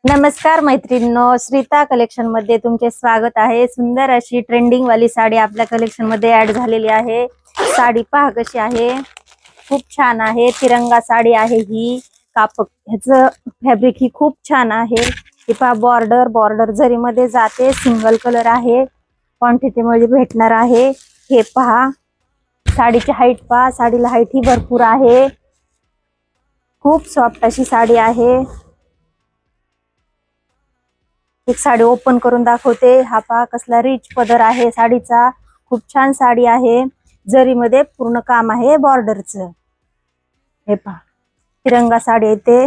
नमस्कार मैत्रिणींनो, श्रीता कलेक्शन मध्ये तुमचे स्वागत आहे। सुंदर अशी ट्रेंडिंग वाली साडी आपल्या कलेक्शन मध्ये ऍड झालेली आहे। साडी पहा कशी आहे, खूप छान आहे। तिरंगा साडी आहे ही। कापड ह्याचं फॅब्रिक ही खूप छान आहे। हे पहा बॉर्डर जरी मध्ये जाते। सिंगल कलर आहे, क्वांटिटी मध्ये भेटणार आहे। हे पहा साडीची हाईट पहा, साडीला हाईट ही भरपूर आहे। खूप सॉफ्ट अशी साडी आहे। एक साडी ओपन करून दाखवते। हा पहा कसला रिच पदर आहे साडीचा, खूप छान साडी आहे। जरी मध्ये पूर्ण काम आहे बॉर्डरचं। हे पहा तिरंगा साडी येते,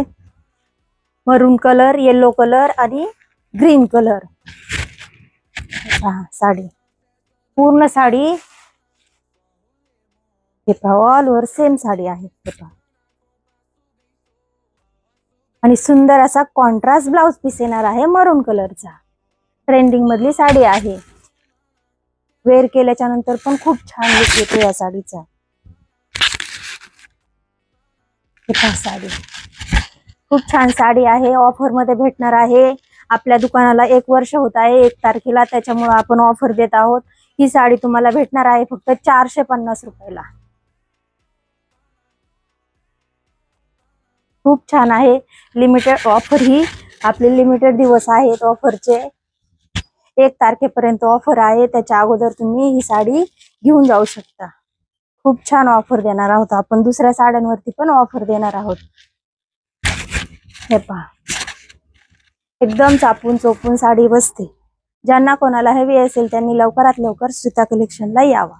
मरून कलर, येलो कलर आणि ग्रीन कलर। साडी पूर्ण साडी हे पहा ऑल ओव्हर सेम साडी आहे। हे पहा आणि सुंदर असा कॉन्ट्रास्ट ब्लाउज पीस येणार आहे मरून कलरचा। ट्रेंडिंग मधली साडी आहे। वेअर केल्याच्या नंतर पण खूप छान लुक येतो या साडीचा। हे पहा साडी खूप छान साडी आहे। ऑफर मध्ये भेटणार आहे। आपल्या दुकानाला 1 वर्ष होत आहे 1 तारखेला, त्याच्यामुळे आपण ऑफर देत आहोत। ही साडी तुम्हाला भेटणार आहे फक्त 450 रुपयाला। खूप छान आहे। लिमिटेड ऑफर ही आपले लिमिटेड दिवस आहेत ऑफरचे। 1 तारखेपर्यंत ऑफर आहे, त्याच्या अगोदर तुम्ही ही साडी घेऊन जाऊ शकता। खूप छान ऑफर देणार आहोत आपण, दुसऱ्या साड्यांवरती पण ऑफर देणार आहोत। हे पहा एकदम चापून चोपून साडी बसते। ज्यांना कोणाला हवी असेल त्यांनी लवकरात लवकर श्रीता कलेक्शनला यावं।